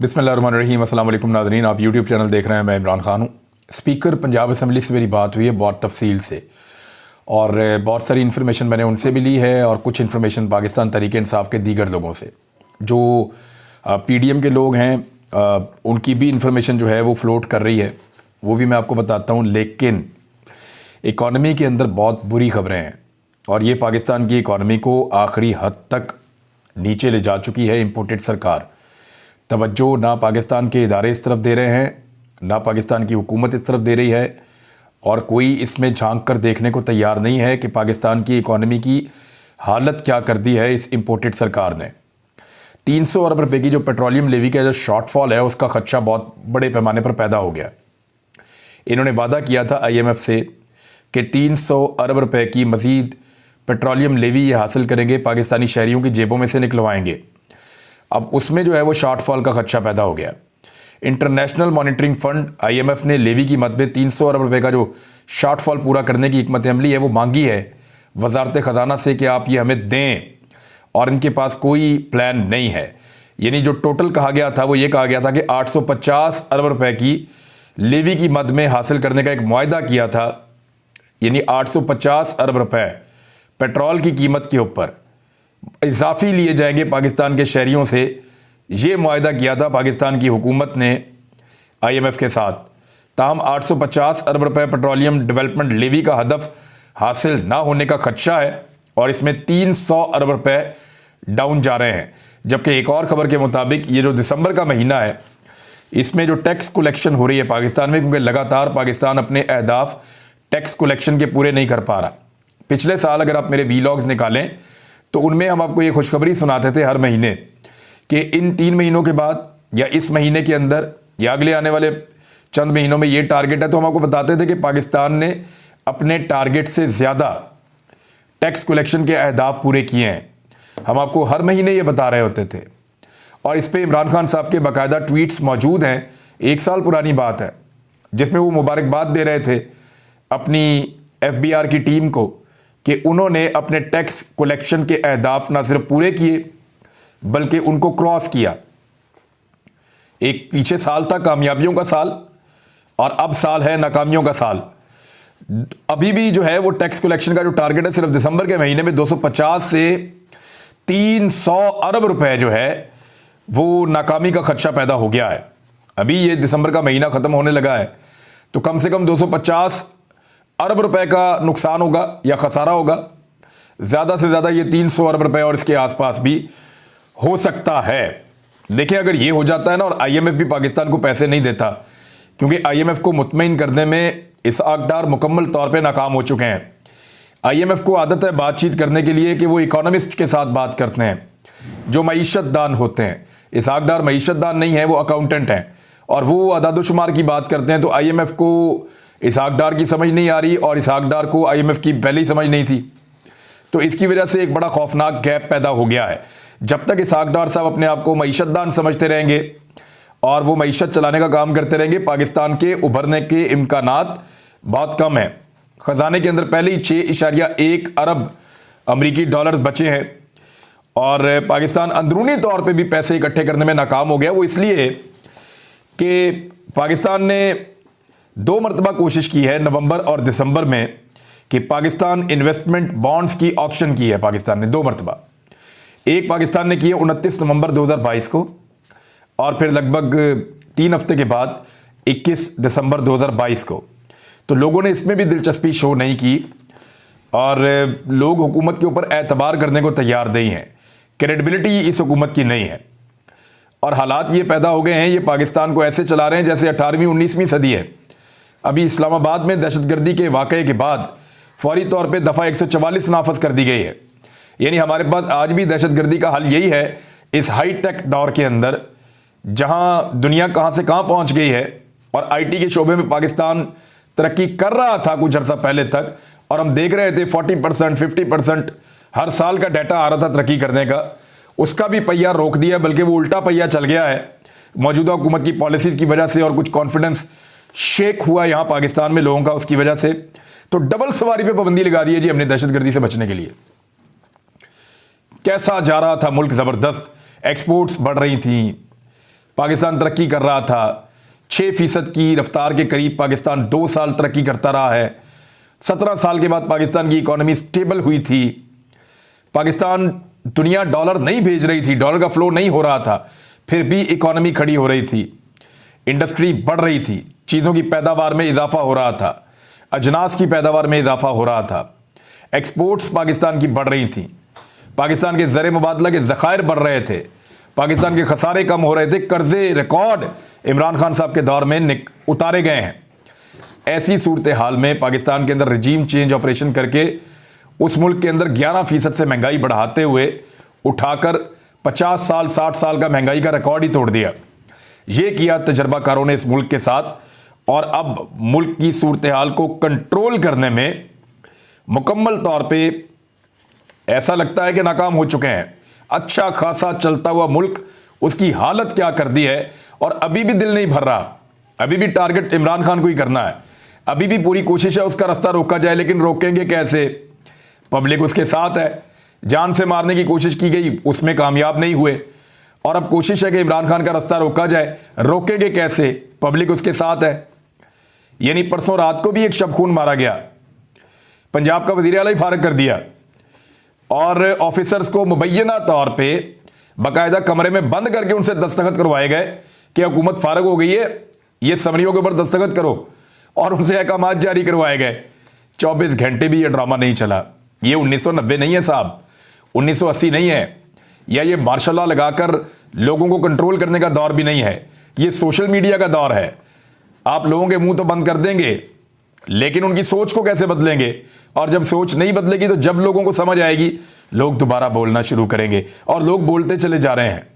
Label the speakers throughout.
Speaker 1: बिस्मिल्लाहिर्रहमानिर्रहीम। अस्सलाम वालेकुम नाज़रीन, आप यूट्यूब चैनल देख रहे हैं। मैं इमरान खान हूँ। स्पीकर पंजाब असम्बली से मेरी बात हुई है बहुत तफसील से, और बहुत सारी इन्फॉर्मेशन मैंने उनसे भी ली है और कुछ इन्फॉर्मेशन पाकिस्तान तहरीक इंसाफ के दीगर लोगों से। जो PDM के लोग हैं उनकी भी इन्फॉर्मेशन जो है वो फ्लोट कर रही है, वो भी मैं आपको बताता हूँ। लेकिन इकॉनमी के अंदर बहुत बुरी खबरें हैं और ये पाकिस्तान की इकॉनमी को आखिरी हद तक नीचे ले जा चुकी है इम्पोर्टेड सरकार। तवज्जो ना पाकिस्तान के इदारे इस तरफ दे रहे हैं, ना पाकिस्तान की हुकूमत इस तरफ दे रही है, और कोई इसमें झांक कर देखने को तैयार नहीं है कि पाकिस्तान की इकॉनमी की हालत क्या कर दी है इस इम्पोर्टेड सरकार ने। 300 अरब रुपए की जो पेट्रोलियम लेवी का जो शॉर्टफॉल है उसका खदशा बहुत बड़े पैमाने पर पैदा हो गया। इन्होंने वादा किया था IMF से कि 300 अरब रुपए की मज़ीद पेट्रोलियम लेवी ये हासिल करेंगे, पाकिस्तानी शहरियों की जेबों में से निकलवाएंगे। अब उसमें जो है वो शॉर्टफॉल का खदशा पैदा हो गया। इंटरनेशनल मॉनिटरिंग फंड IMF ने लेवी की मद में 300 अरब रुपए का जो शॉर्टफॉल पूरा करने की हिकमत अमली है वो मांगी है वजारत ख़जाना से कि आप ये हमें दें, और इनके पास कोई प्लान नहीं है। यानी जो टोटल कहा गया था वो ये कहा गया था कि 850 अरब रुपए की लेवी की मद में हासिल करने का एक मुआहदा किया था, यानी 850 अरब रुपए पेट्रोल की कीमत के ऊपर इजाफी लिए जाएंगे पाकिस्तान के शहरियों से। ये मुआहदा किया था पाकिस्तान की हुकूमत ने IMF के साथ। ताहम 850 अरब रुपए पेट्रोलियम डेवलपमेंट लेवी का हदफ हासिल ना होने का खदशा है और इसमें 300 अरब रुपए डाउन जा रहे हैं। जबकि एक और खबर के मुताबिक ये जो दिसंबर का महीना है इसमें जो टैक्स कलेक्शन हो रही है पाकिस्तान में, क्योंकि लगातार पाकिस्तान अपने अहदाफ टैक्स कलेक्शन के पूरे नहीं कर पा रहा। पिछले साल अगर आप मेरे वीलॉग्स निकालें तो उनमें हम आपको ये खुशखबरी सुनाते थे हर महीने कि इन 3 महीनों के बाद या इस महीने के अंदर या अगले आने वाले चंद महीनों में ये टारगेट है। तो हम आपको बताते थे कि पाकिस्तान ने अपने टारगेट से ज़्यादा टैक्स कलेक्शन के अहदाफ पूरे किए हैं। हम आपको हर महीने ये बता रहे होते थे, और इस पर इमरान खान साहब के बाकायदा ट्वीट्स मौजूद हैं। 1 साल पुरानी बात है जिसमें वो मुबारकबाद दे रहे थे अपनी FBR की टीम को कि उन्होंने अपने टैक्स कलेक्शन के अहदाफ ना सिर्फ पूरे किए बल्कि उनको क्रॉस किया। एक पीछे साल था कामयाबियों का साल, और अब साल है नाकामियों का साल। अभी भी जो है वो टैक्स कलेक्शन का जो टारगेट है सिर्फ दिसंबर के महीने में 250 से 300 अरब रुपए जो है वो नाकामी का खदशा पैदा हो गया है। अभी ये दिसंबर का महीना ख़त्म होने लगा है तो कम से कम 250 अरब रुपए का नुकसान होगा या खसारा होगा। ज़्यादा से ज़्यादा ये 300 अरब रुपए और इसके आसपास भी हो सकता है। देखिए, अगर ये हो जाता है ना, और IMF भी पाकिस्तान को पैसे नहीं देता, क्योंकि IMF को मुतमईन करने में इसहाक डार मुकम्मल तौर पे नाकाम हो चुके हैं। IMF को आदत है बातचीत करने के लिए कि वो इकोनॉमिस्ट के साथ बात करते हैं जो मईशत दान होते हैं। इसहाक डार मईशत दान नहीं है, वो अकाउंटेंट हैं, और वो अदादुशुमार की बात करते हैं। तो IMF को इसहाक डार की समझ नहीं आ रही और इसहाक डार को IMF की पहले ही समझ नहीं थी। तो इसकी वजह से एक बड़ा खौफनाक गैप पैदा हो गया है। जब तक इसहाक डार साहब अपने आप को मईशतदान समझते रहेंगे और वो मईशत चलाने का काम करते रहेंगे, पाकिस्तान के उभरने के इम्कानात बहुत कम है। ख़जाने के अंदर पहले ही 6.1 अरब अमरीकी डॉलर्स बचे हैं, और पाकिस्तान अंदरूनी तौर पे भी पैसे इकट्ठे करने में नाकाम हो गया। वो इसलिए कि पाकिस्तान ने 2 मरतबा कोशिश की है, नवंबर और दिसंबर में, कि पाकिस्तान इन्वेस्टमेंट बॉन्ड्स की ऑक्शन की है पाकिस्तान ने 2 मरतबा। एक पाकिस्तान ने की है 29 नवंबर 2022 को, और फिर लगभग 3 हफ्ते के बाद 21 दिसंबर 2022 को। तो लोगों ने इसमें भी दिलचस्पी शो नहीं की और लोग हुकूमत के ऊपर एतबार करने को तैयार नहीं हैं। क्रेडिबिलिटी इस हुकूमत की नहीं है, और हालात ये पैदा हो गए हैं, ये पाकिस्तान को ऐसे चला रहे हैं जैसे 18वीं 19वीं सदी है। अभी इस्लामाबाद में दहशतगर्दी के वाक़े के बाद फौरी तौर पे दफ़ा 144 नाफज कर दी गई है। यानी हमारे पास आज भी दहशतगर्दी का हल यही है इस हाई टेक दौर के अंदर, जहां दुनिया कहां से कहां पहुंच गई है, और IT के शोबे में पाकिस्तान तरक्की कर रहा था कुछ अर्सा पहले तक, और हम देख रहे थे 40% 50% हर साल का डाटा आ रहा था तरक्की करने का। उसका भी पहिया रोक दिया, बल्कि वो उल्टा पहिया चल गया है मौजूदा हुकूमत की पॉलिसीज़ की वजह से, और कुछ कॉन्फिडेंस शेक हुआ यहाँ पाकिस्तान में लोगों का उसकी वजह से। तो डबल सवारी पे पाबंदी लगा दी है जी हमने दहशतगर्दी से बचने के लिए। कैसा जा रहा था मुल्क, ज़बरदस्त एक्सपोर्ट्स बढ़ रही थी, पाकिस्तान तरक्की कर रहा था। 6% की रफ्तार के करीब पाकिस्तान 2 साल तरक्की करता रहा है। 17 साल के बाद पाकिस्तान की इकॉनमी स्टेबल हुई थी। पाकिस्तान दुनिया डॉलर नहीं भेज रही थी, डॉलर का फ्लो नहीं हो रहा था, फिर भी इकॉनमी खड़ी हो रही थी, इंडस्ट्री बढ़ रही थी, चीज़ों की पैदावार में इजाफा हो रहा था, अजनास की पैदावार में इजाफा हो रहा था, एक्सपोर्ट्स पाकिस्तान की बढ़ रही थी, पाकिस्तान के ज़र मुबादला के ज़खायर बढ़ रहे थे, पाकिस्तान के खसारे कम हो रहे थे, कर्जे रिकॉर्ड इमरान खान साहब के दौर में उतारे गए हैं। ऐसी सूरत हाल में पाकिस्तान के अंदर रजीम चेंज ऑपरेशन करके उस मुल्क के अंदर 11% से महंगाई बढ़ाते हुए उठाकर 50 साल 60 साल का महंगाई का रिकॉर्ड ही तोड़ दिया। ये किया तजर्बाकारों ने इस मुल्क के साथ, और अब मुल्क की सूरत हाल को कंट्रोल करने में मुकम्मल तौर पे ऐसा लगता है कि नाकाम हो चुके हैं। अच्छा खासा चलता हुआ मुल्क, उसकी हालत क्या कर दी है, और अभी भी दिल नहीं भर रहा। अभी भी टारगेट इमरान खान को ही करना है, अभी भी पूरी कोशिश है उसका रास्ता रोका जाए, लेकिन रोकेंगे कैसे? पब्लिक उसके साथ है। जान से मारने की कोशिश की गई, उसमें कामयाब नहीं हुए, और अब कोशिश है कि इमरान खान का रास्ता रोका जाए। रोकेंगे कैसे? पब्लिक उसके साथ है। यानी परसों रात को भी एक शबखून मारा गया, पंजाब का वज़ीर आला ही फारग कर दिया, और ऑफिसर्स को मुबैना तौर पे बाकायदा कमरे में बंद करके उनसे दस्तखत करवाए गए कि हुकूमत फारग हो गई है, ये समरियों के ऊपर दस्तखत करो, और उनसे अहकामात जारी करवाए गए। 24 घंटे भी ये ड्रामा नहीं चला। ये 1990 नहीं है साहब, 1980 नहीं है, या ये मार्शल लॉ लगाकर लोगों को कंट्रोल करने का दौर भी नहीं है। ये सोशल मीडिया का दौर है। आप लोगों के मुंह तो बंद कर देंगे, लेकिन उनकी सोच को कैसे बदलेंगे? और जब सोच नहीं बदलेगी तो जब लोगों को समझ आएगी, लोग दोबारा बोलना शुरू करेंगे, और लोग बोलते चले जा रहे हैं।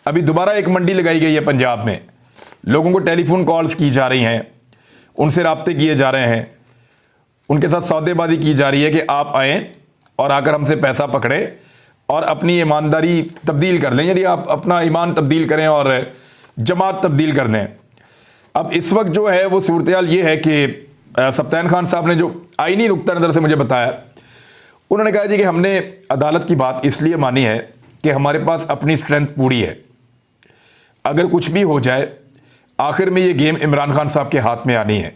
Speaker 1: अभी दोबारा एक मंडी लगाई गई है पंजाब में, लोगों को टेलीफोन कॉल्स की जा रही हैं, उनसे राब्ते किए जा रहे हैं, उनके साथ सौदेबाजी की जा रही है कि आप आएँ और आकर हमसे पैसा पकड़ें और अपनी ईमानदारी तब्दील कर लें, यानी आप अपना ईमान तब्दील करें और जमात तब्दील कर दें। अब इस वक्त जो है वो सूरत हाल ये है कि सप्तान खान साहब ने जो आईनी नुक्ता नज़र से मुझे बताया, उन्होंने कहा जी कि हमने अदालत की बात इसलिए मानी है कि हमारे पास अपनी स्ट्रेंथ पूरी है, अगर कुछ भी हो जाए आखिर में ये गेम इमरान खान साहब के हाथ में आनी है।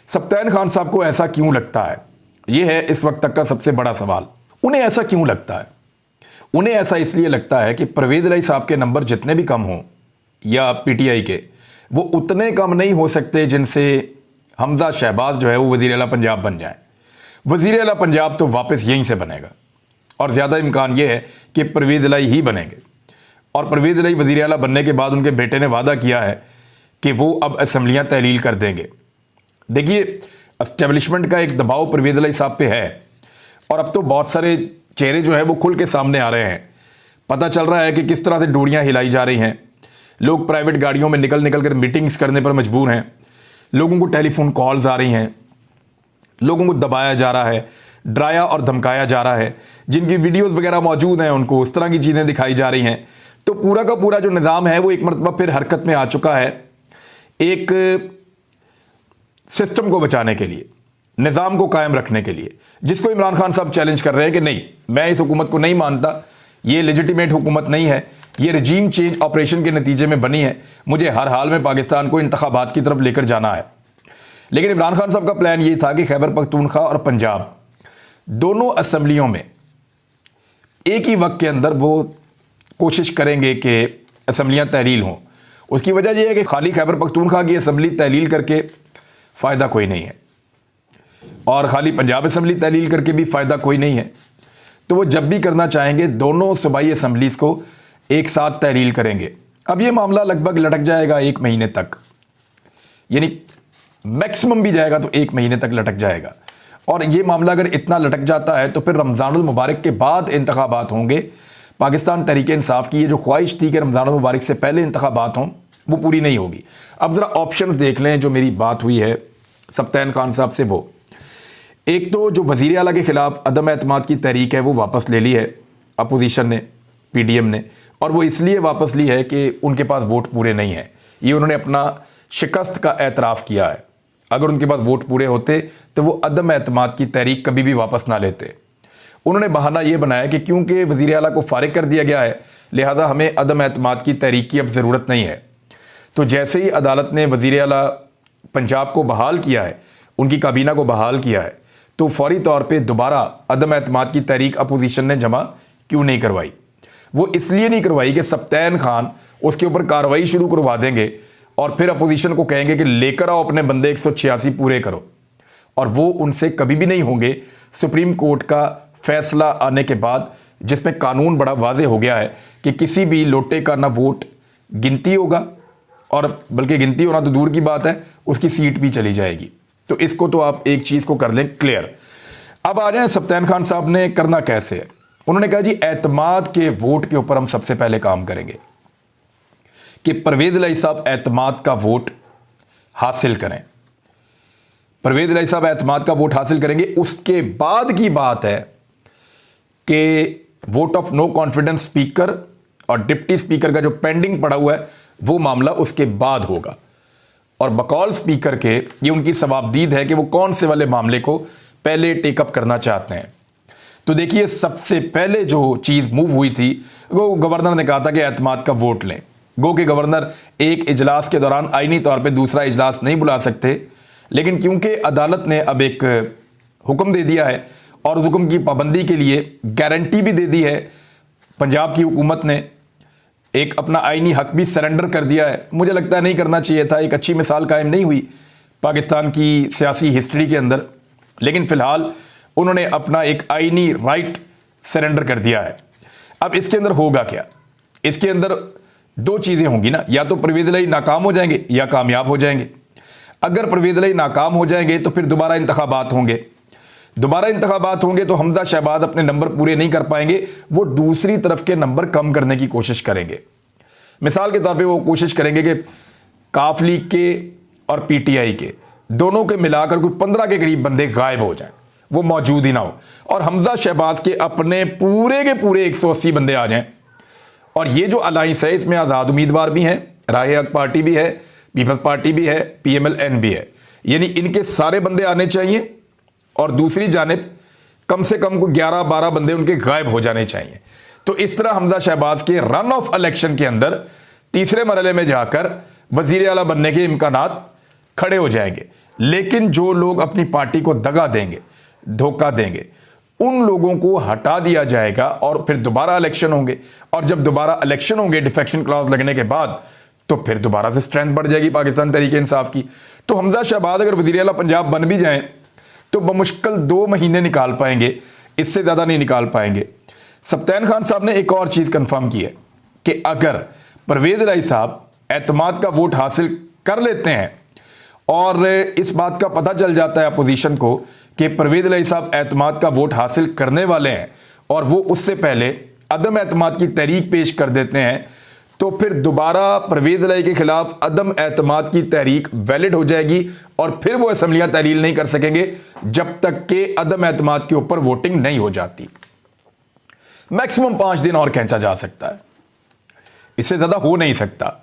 Speaker 1: सप्तान खान साहब को ऐसा क्यों लगता है, ये है इस वक्त तक का सबसे बड़ा सवाल। उन्हें ऐसा क्यों लगता है? उन्हें ऐसा इसलिए लगता है कि परवेज़ इलाही साहब के नंबर जितने भी कम हों या पीटीआई के, वो उतने कम नहीं हो सकते जिनसे हमजा शहबाज जो है वो वज़ीर आला पंजाब बन जाए। वज़ीर आला पंजाब तो वापस यहीं से बनेगा, और ज़्यादा इम्कान ये है कि परवेज़ इलाही ही बनेंगे। और परवेज़ इलाही वज़ीर आला बनने के बाद उनके बेटे ने वादा किया है कि वो अब असम्बलियाँ तहलील कर देंगे। देखिए, एस्टेब्लिशमेंट का एक दबाव परवेज़ इलाही साहब पे है, और अब तो बहुत सारे चेहरे जो हैं वो खुल के सामने आ रहे हैं। पता चल रहा है कि किस तरह से डोरियाँ हिलाई जा रही हैं, लोग प्राइवेट गाड़ियों में निकल कर मीटिंग्स करने पर मजबूर हैं, लोगों को टेलीफोन कॉल्स आ रही हैं, लोगों को दबाया जा रहा है, डराया और धमकाया जा रहा है। जिनकी वीडियोस वगैरह मौजूद हैं उनको उस तरह की चीज़ें दिखाई जा रही हैं। तो पूरा का पूरा जो निज़ाम है वो एक मरतबा फिर हरकत में आ चुका है, एक सिस्टम को बचाने के लिए, निज़ाम को कायम रखने के लिए, जिसको इमरान खान साहब चैलेंज कर रहे हैं कि नहीं, मैं इस हुकूमत को नहीं मानता, ये लेजिटिमेट हुकूमत नहीं है, ये रजीम चेंज ऑपरेशन के नतीजे में बनी है, मुझे हर हाल में पाकिस्तान को इंतखाबात की तरफ लेकर जाना है। लेकिन इमरान खान साहब का प्लान ये था कि खैबर पख्तूनख्वा और पंजाब दोनों असम्बलियों में एक ही वक्त के अंदर वो कोशिश करेंगे कि असम्बलियाँ तहलील हों। उसकी वजह यह है कि खाली खैबर पख्तूनख्वा की असम्बली तहलील करके फ़ायदा कोई नहीं है, और खाली पंजाब असम्बली तहलील करके भी फ़ायदा कोई नहीं है। तो वो जब भी करना चाहेंगे दोनों सूबाई असम्बलीज़ को एक साथ तहलील करेंगे। अब ये मामला लगभग लटक जाएगा 1 महीने तक, यानी मैक्सिमम भी जाएगा तो 1 महीने तक लटक जाएगा। और ये मामला अगर इतना लटक जाता है तो फिर रमज़ानुल मुबारक के बाद इंतखाबात होंगे। पाकिस्तान तहरीक इंसाफ की ये जो ख्वाहिश थी कि रमज़ानुल मुबारक से पहले इंतखाबात हों, वो पूरी नहीं होगी। अब ज़रा ऑप्शंस देख लें जो मेरी बात हुई है सप्तान खान साहब से। वो एक तो जो वज़ीर आला के ख़िलाफ़ अदम एतमाद की तहरीक है वो वापस ले ली है अपोजिशन ने, पीडीएम ने, और वो इसलिए वापस ली है कि उनके पास वोट पूरे नहीं हैं। ये उन्होंने अपना शिकस्त का एतराफ़ किया है। अगर उनके पास वोट पूरे होते तो वो अदम एतमाद की तहरीक कभी भी वापस ना लेते। उन्होंने बहाना ये बनाया कि क्योंकि वज़ीर आला को फारिग कर दिया गया है, लिहाजा हमें अदम एतमाद की तहरीक की अब ज़रूरत नहीं है। तो जैसे ही अदालत ने वज़ीर आला पंजाब को बहाल किया है, उनकी काबीना को बहाल किया है, तो फौरी तौर पे दोबारा अदम एतमाद की तहरीक अपोजिशन ने जमा क्यों नहीं करवाई? वो इसलिए नहीं करवाई कि सप्तान खान उसके ऊपर कार्रवाई शुरू करवा देंगे और फिर अपोजिशन को कहेंगे कि लेकर आओ अपने बंदे 186 पूरे करो, और वो उनसे कभी भी नहीं होंगे। सुप्रीम कोर्ट का फैसला आने के बाद, जिसमें कानून बड़ा वाज़े हो गया है कि किसी भी लोटे का ना वोट गिनती होगा, और बल्कि गिनती होना तो दूर की बात है, उसकी सीट भी चली जाएगी। तो इसको तो आप एक चीज़ को कर लें क्लियर। अब आ जाए सप्तान खान साहब ने करना कैसे है। उन्होंने कहा जी एतमाद के वोट के ऊपर हम सबसे पहले काम करेंगे कि परवेज़ इलाही साहब एतमाद का वोट हासिल करें। परवेज़ इलाही साहब एतमाद का वोट हासिल करेंगे। उसके बाद की बात है कि vote of no confidence speaker और डिप्टी स्पीकर का जो पेंडिंग पड़ा हुआ है वो मामला उसके बाद होगा। और बकौल स्पीकर के ये उनकी सवाबदीद है कि वो कौन से वाले मामले को पहले टेकअप करना चाहते हैं। तो देखिए, सबसे पहले जो चीज़ मूव हुई थी वो गवर्नर ने कहा था कि एतमाद का वोट लें। गो के गवर्नर एक इजलास के दौरान आईनी तौर पे दूसरा इजलास नहीं बुला सकते, लेकिन क्योंकि अदालत ने अब एक हुक्म दे दिया है और उस हुक्म की पाबंदी के लिए गारंटी भी दे दी है, पंजाब की हुकूमत ने एक अपना आईनी हक भी सरेंडर कर दिया है। मुझे लगता है नहीं करना चाहिए था, एक अच्छी मिसाल कायम नहीं हुई पाकिस्तान की सियासी हिस्ट्री के अंदर, लेकिन फ़िलहाल उन्होंने अपना एक आईनी राइट सरेंडर कर दिया है। अब इसके अंदर होगा क्या? इसके अंदर दो चीज़ें होंगी ना, या तो परवेज़ इलाही नाकाम हो जाएंगे या कामयाब हो जाएंगे। अगर परवेज़ इलाही नाकाम हो जाएंगे तो फिर दोबारा इंतखाबात होंगे। दोबारा इंतखाबात होंगे तो हमजा शहबाज अपने नंबर पूरे नहीं कर पाएंगे, वो दूसरी तरफ के नंबर कम करने की कोशिश करेंगे। मिसाल के तौर पे वो कोशिश करेंगे कि काफ लीग के और पीटीआई के दोनों के मिलाकर कुछ 15 के करीब बंदे गायब हो जाएं, वो मौजूद ही ना हो, और हमजा शहबाज के अपने पूरे के पूरे 180 बंदे आ जाएं। और ये जो अलाइंस है इसमें आज़ाद उम्मीदवार भी हैं, राह हक पार्टी भी है, पीपल्स पार्टी भी है, PMLN भी है, यानी इनके सारे बंदे आने चाहिए और दूसरी जानिब कम से कम को 11-12 बंदे उनके गायब हो जाने चाहिए। तो इस तरह हमजा शहबाज के रन ऑफ इलेक्शन के अंदर तीसरे मरहले में जाकर वजीर आला बनने के इम्कानात खड़े हो जाएंगे। लेकिन जो लोग अपनी पार्टी को दगा देंगे, धोखा देंगे, उन लोगों को हटा दिया जाएगा और फिर दोबारा इलेक्शन होंगे, और जब दोबारा इलेक्शन होंगे डिफेक्शन क्लॉज लगने के बाद, तो फिर दोबारा से स्ट्रेंथ बढ़ जाएगी पाकिस्तान तहरीक इंसाफ की। तो हमजा शहबाज अगर वज़ीर आला पंजाब बन भी जाएं तो बमुश्किल 2 महीने निकाल पाएंगे, इससे ज़्यादा नहीं निकाल पाएंगे। सप्तान खान साहब ने एक और चीज़ कंफर्म की है कि अगर परवेज़ इलाही साहब एतमाद का वोट हासिल कर लेते हैं और इस बात का पता चल जाता है अपोजिशन को कि परवेज़ इलाही साहब एतमाद का वोट हासिल करने वाले हैं और वो उससे पहले अदम एतमाद की तहरीक पेश कर देते हैं, तो फिर दोबारा परवेज़ इलाही के खिलाफ अदम एतमाद की तहरीक वैलिड हो जाएगी और फिर वो असम्बलियां तहलील नहीं कर सकेंगे जब तक कि अदम एतमाद के ऊपर वोटिंग नहीं हो जाती। मैक्सिमम 5 दिन और खींचा जा सकता है, इससे ज़्यादा हो नहीं सकता।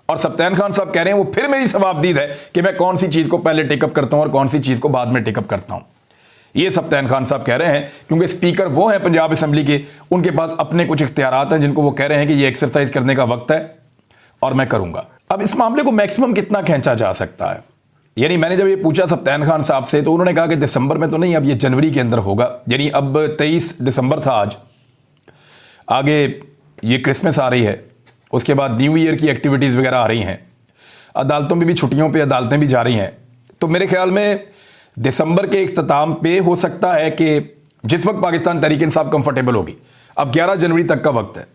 Speaker 1: और सप्तान खान साहब कह रहे हैं वो फिर मेरी सवाबदीद है कि मैं कौन सी चीज़ को पहले टेकअप करता हूं और कौन सी चीज़ को बाद में टेकअप करता हूं। ये सप्तान खान साहब कह रहे हैं क्योंकि स्पीकर वो हैं पंजाब असम्बली के, उनके पास अपने कुछ इख्तियारात हैं जिनको वो कह रहे हैं कि ये एक्सरसाइज करने का वक्त है और मैं करूंगा। अब इस मामले को मैक्सिमम कितना खींचा जा सकता है, यानी मैंने जब ये पूछा सप्तान खान साहब से तो उन्होंने कहा कि दिसंबर में तो नहीं, अब ये जनवरी के अंदर होगा। यानी अब 23 दिसंबर था आज, आगे ये क्रिसमस आ रही है, उसके बाद न्यू ईयर की एक्टिविटीज़ वगैरह आ रही हैं, अदालतों में भी छुट्टियों पे अदालतें भी जा रही हैं। तो मेरे ख्याल में दिसंबर के इख्तिताम पे हो सकता है कि जिस वक्त पाकिस्तान तहरीक इंसाफ कंफर्टेबल होगी, अब 11 जनवरी तक का वक्त है,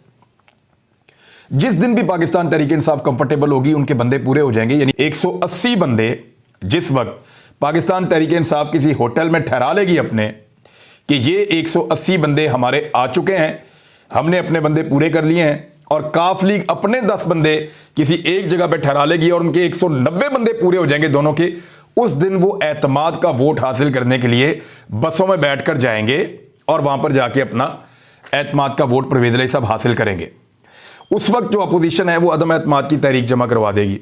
Speaker 1: जिस दिन भी पाकिस्तान तहरीक इंसाफ कंफर्टेबल होगी उनके बंदे पूरे हो जाएंगे। यानी 180 बंदे जिस वक्त पाकिस्तान तहरीक इंसाफ किसी होटल में ठहरा लेगी अपने कि ये 180 बंदे हमारे आ चुके हैं, हमने अपने बंदे पूरे कर लिए हैं, और काफ लीग अपने 10 बंदे किसी एक जगह पे ठहरा लेगी और उनके 190 बंदे पूरे हो जाएंगे दोनों के, उस दिन वो एतमाद का वोट हासिल करने के लिए बसों में बैठकर जाएंगे और वहां पर जाके अपना एतमाद का वोट परवेज़ इलाही साहब हासिल करेंगे। उस वक्त जो अपोजिशन है वो अदम एतमाद की तहरीक जमा करवा देगी।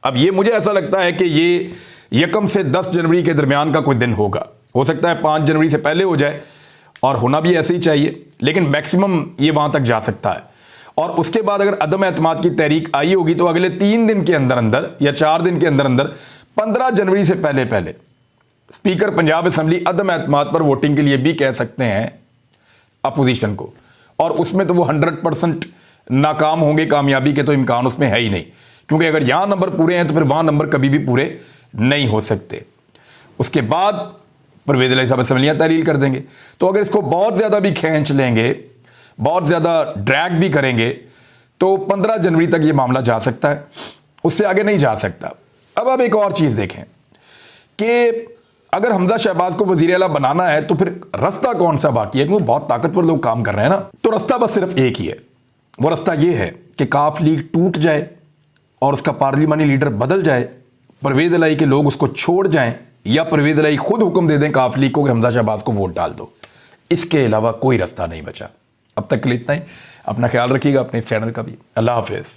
Speaker 1: अब ये मुझे ऐसा लगता है कि ये यकम से 10 जनवरी के दरमियान का कोई दिन होगा, हो सकता है 5 जनवरी से पहले हो जाए और होना भी ऐसे ही चाहिए, लेकिन मैक्सिमम ये वहां तक जा सकता है। और उसके बाद अगर अदम एतमाद की तहरीक आई होगी तो अगले 3 दिन के अंदर अंदर या 4 दिन के अंदर अंदर 15 जनवरी से पहले पहले स्पीकर पंजाब असेंबली अदम एतमाद पर वोटिंग के लिए भी कह सकते हैं अपोजिशन को, और उसमें तो वो 100% नाकाम होंगे, कामयाबी के तो इम्कान उसमें है ही नहीं, क्योंकि अगर यहां नंबर पूरे हैं तो फिर वहां नंबर कभी भी पूरे नहीं हो सकते। उसके बाद परवेज़ इलाही साहब असेंबलियां तहलील कर देंगे। तो अगर इसको बहुत ज़्यादा भी खींच लेंगे, बहुत ज़्यादा ड्रैग भी करेंगे, तो 15 जनवरी तक ये मामला जा सकता है, उससे आगे नहीं जा सकता। अब एक और चीज़ देखें कि अगर हमजा शहबाज को वज़ीर आला बनाना है तो फिर रास्ता कौन सा बाकी है, क्योंकि बहुत ताकतवर लोग काम कर रहे हैं ना। तो रास्ता बस सिर्फ एक ही है, वो रास्ता ये है कि काफ लीग टूट जाए और उसका पार्लिमानी लीडर बदल जाए, परवेज़ इलाही के लोग उसको छोड़ जाएं, या परवेज़ इलाही खुद हुक्म दे दें काफ लीग को कि हमजा शहबाज को वोट डाल दो। इसके अलावा कोई रास्ता नहीं बचा। अब तक के लिए इतना ही। अपना ख्याल रखिएगा, अपने इस चैनल का भी। अल्लाह हाफिज़।